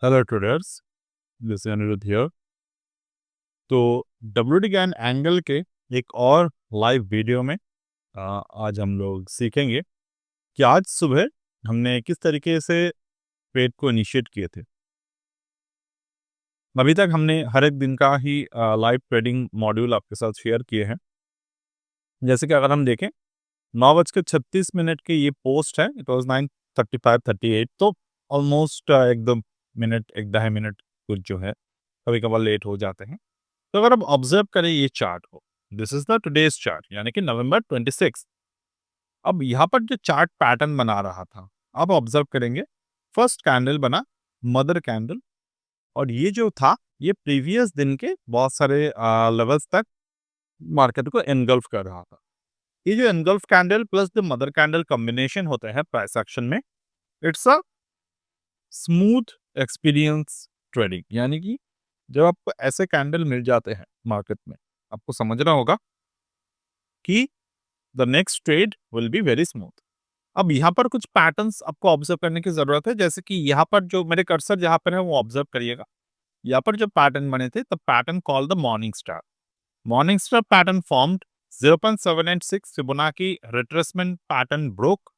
Hello traders, this is Aniruddh here. तो WT Gann angle के एक और लाइव वीडियो में आज हम लोग सीखेंगे कि आज सुबह हमने किस तरीके से ट्रेड को इनिशिएट किए थे। अभी तक हमने हर एक दिन का ही लाइव ट्रेडिंग मॉड्यूल आपके साथ शेयर किए हैं। जैसे कि अगर हम देखें 9:36 की ये पोस्ट है, इट वॉज 9:35-38, तो ऑलमोस्ट एकदम मिनट एक 10 मिनट कुछ जो है कभी कभार लेट हो जाते हैं। तो अगर आप ऑब्जर्व करें ये चार्ट को, this is the today's chart यानी कि नवंबर 26। अब यहाँ पर जो चार्ट पैटर्न बना रहा था, आप ऑब्जर्व करेंगे फर्स्ट कैंडल बना मदर कैंडल, और ये जो था ये प्रीवियस दिन के बहुत सारे लेवल्स तक मार्केट को एनगल्फ कर रहा था। ये जो engulf candle plus the mother candle combination होते हैं प्राइस एक्शन में, it's a smooth experience trading. यानी कि जब आपको ऐसे कैंडल मिल जाते हैं मार्केट में, आपको समझना होगा कि the next trade will be very smooth. अब यहाँ पर कुछ पैटर्न्स आपको ऑब्जर्व करने की जरूरत है। जैसे कि यहाँ पर जो मेरे कर्सर जहाँ पर है वो ऑब्जर्व करिएगा। यहाँ पर जो पैटर्न बने थे, the pattern called the morning star. Morning star pattern formed 0.786 Fibonacci retracement pattern broke,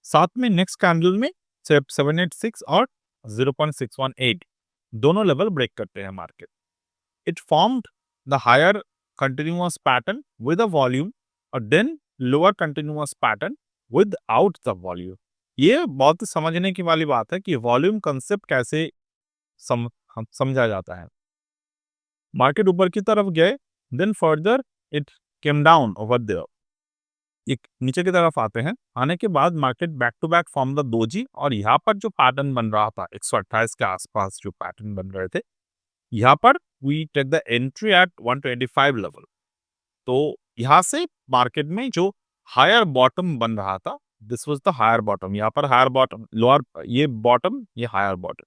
साथ में नेक्स्ट कैंडल में 786 और 0.618 दोनों लेवल ब्रेक करते हैं market. It formed the higher continuous pattern with a volume और then lower continuous pattern without the volume। ये बहुत समझने की वाली बात है कि वॉल्यूम कंसेप्ट कैसे समझा जाता है। मार्केट ऊपर की तरफ गए, then further it came down over there. एक नीचे की तरफ आते हैं, आने के बाद market back to back form the doji, और यहाँ पर जो पैटर्न बन रहा था 128 के आसपास जो पैटर्न बन रहे थे, यहाँ पर we take the entry at 125 level. तो यहाँ से मार्केट में जो हायर बॉटम बन रहा था, this was the higher bottom. यहाँ पर हायर बॉटम, लोअर ये बॉटम, ये higher bottom,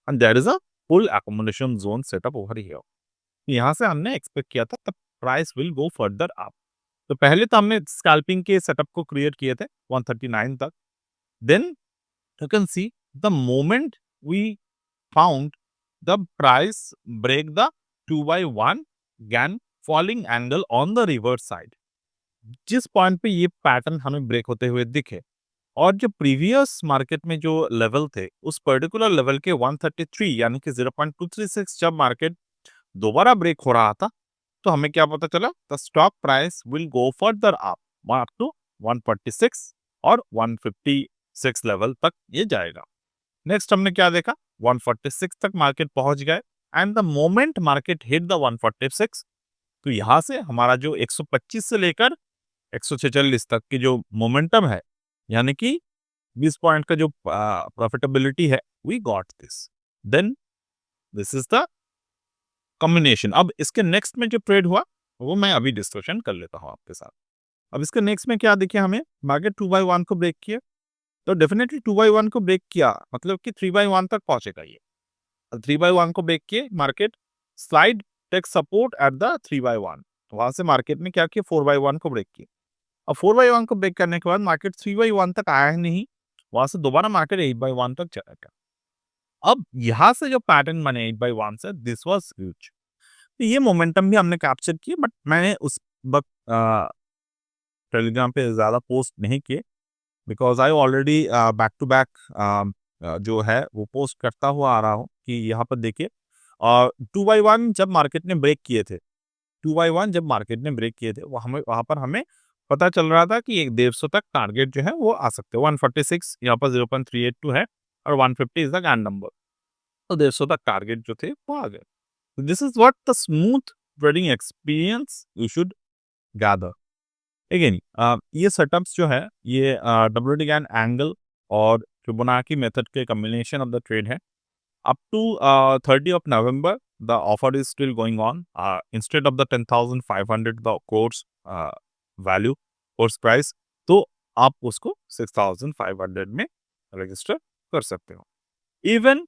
and there is a full accommodation zone setup over here. यहाँ से हमने एक्सपेक्ट किया था the price will go further up. तो पहले तो हमने स्कैल्पिंग के सेटअप को क्रिएट किए थे 139 तक। Then you can see the moment we found the price break the 2x1 GAN falling angle on the reverse side। जिस पॉइंट पे ये पैटर्न हमें ब्रेक होते हुए दिखे, और जो प्रीवियस मार्केट में जो लेवल थे उस पर्टिकुलर लेवल के 133 यानी कि 0.236 जब मार्केट दोबारा ब्रेक हो रहा था, तो हमें क्या पता चला, the stock price will go further up up to 146 और 156 लेवल तक ये जाएगा। नेक्स्ट हमने क्या देखा, 146 तक मार्केट पहुंच गए, and the moment market hit the 146, तो यहां से हमारा जो 125 से लेकर 146 तक की जो मोमेंटम है, यानी कि 20 पॉइंट का जो प्रॉफिटेबिलिटी है, we got this. Then this is the combination. अब इसके नेक्स्ट में जो ट्रेड हुआ वो मैं अभी डिस्कशन कर लेता हूं आपके साथ। अब इसके नेक्स्ट में क्या देखिए, हमें मार्केट 2x1 को ब्रेक किया, तो डेफिनेटली 2x1 को ब्रेक किया मतलब कि 3x1 तक पहुंचेगा ये। 3x1 को ब्रेक किए, market slide take support at the 3x1, वहां से मार्केट ने क्या किया, 4x1 को ब्रेक किया। अब 4x1 को ब्रेक करने के बाद मार्केट 3x1 तक आया ही नहीं, वहां से दोबारा मार्केट 8x1 तक चला गया। अब यहां से जो पैटर्न बने 8x1 से, दिस वाज ह्यूज। तो ये मोमेंटम भी हमने कैप्चर किया, बट मैंने उस वक्त टेलीग्राम पे ज्यादा पोस्ट नहीं किए, because I already back to back जो है वो पोस्ट करता हुआ आ रहा हूँ कि यहाँ पर देखिए, और 2x1 जब मार्केट ने ब्रेक किए थे, 2x1 जब मार्केट ने ब्रेक किए थे, वो हमें वहां पर हमें पता चल रहा था कि 150 तक टारगेट जो है वो आ सकते हैं। 146 यहाँ पर 0.382 है, और 150 इज द गैन नंबर, तो 150 तक टारगेट जो थे वो आ गए। This is what the smooth trading experience you should gather. Again ये सेटअप्स जो है ये डब्ल्यूटी गैन एंगल और फिबोनाची मेथड के कॉम्बिनेशन ऑफ द ट्रेड है। Up to 30 of November the offer is still going on. Instead of the 10,500 the course value, course price, तो आप उसको 6,500 में रजिस्टर कर सकते हो। Even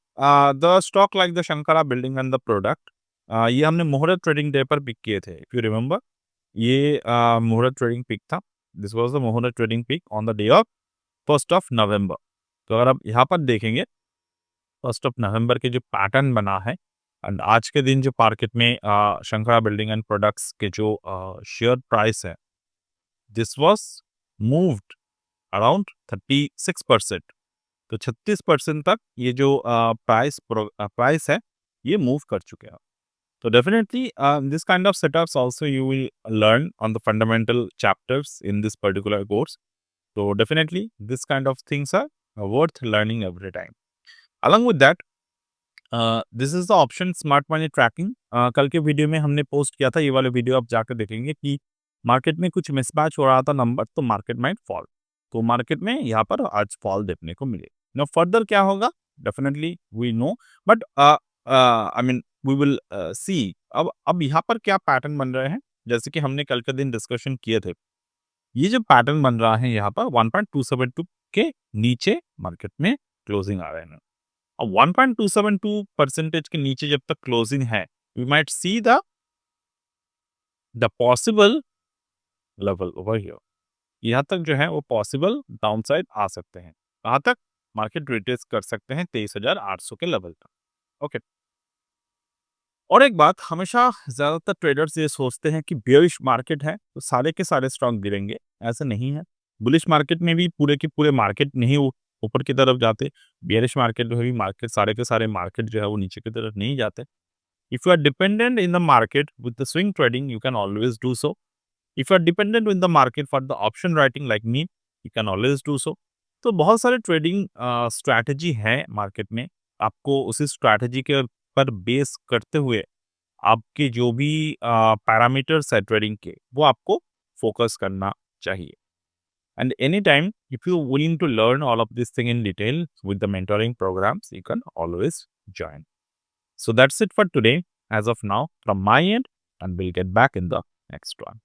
the stock like the Shankara building and the product, ये हमने मुहूर्त ट्रेडिंग डे पर पिक किए थे, इफ यू रिमेंबर। ये मुहूर्त ट्रेडिंग पिक था, this was the Muhurat trading pick on the day of 1st of November. तो अगर आप यहाँ पर देखेंगे 1st ऑफ नवंबर के जो पैटर्न बना है एंड आज के दिन जो मार्केट में शंकरा बिल्डिंग एंड प्रोडक्ट्स के जो शेयर प्राइस है, दिस वाज मूव्ड अराउंड 36%। तो 36% तक ये जो प्राइस है ये मूव कर चुके हैं। So definitely, this kind of setups also you will learn on the fundamental chapters in this particular course. So definitely, this kind of things are worth learning every time. Along with that, this is the option Smart Money Tracking. कल के video में हमने post किया था, ये वाले video आप जाकर देखेंगे कि मार्केट में कुछ मिसमैच हो रहा था नंबर, तो मार्केट माइट फॉल। तो मार्केट में यहाँ पर आज फॉल देखने को मिले। नाउ फर्दर क्या होगा, definitely we know, but I mean we will see. अब यहाँ पर क्या पैटर्न बन रहे हैं, जैसे कि हमने कल के दिन डिस्कशन किए थे, ये जो पैटर्न बन रहा है यहाँ पर 1.272 के नीचे मार्केट में क्लोजिंग आ रहे हैं। अब 1.272% के नीचे जब तक क्लोजिंग है, we might see the possible level over here. यहाँ तक जो है वो पॉसिबल डाउनसाइड आ सकते हैं। कहाँ तक? मार्केट रिट्रेस कर सकते हैं 23,800 के लेवल तक। ओके। और एक बात, हमेशा ज्यादातर ट्रेडर्स ये सोचते हैं कि बेयरिश मार्केट है तो सारे के सारे स्टॉक गिरेंगे, ऐसा नहीं है। बुलिश मार्केट में भी पूरे के पूरे मार्केट नहीं ऊपर की तरफ जाते, बेयरिश मार्केट में भी मार्केट सारे के सारे मार्केट जो है वो नीचे की तरफ नहीं जाते। If you are dependent in the market with the swing trading, you can always do so. If you are dependent in the market for the option writing like me, you can always do so. तो बहुत सारे trading strategy है market में, आपको उसी strategy के पर base करते हुए आपके जो भी पैरामीटर्स है ट्रेडिंग के, वो आपको फोकस करना चाहिए। And anytime, if you're willing to learn all of this thing in detail with the mentoring programs, you can always join. So that's it for today, as of now, from my end, and we'll get back in the next one.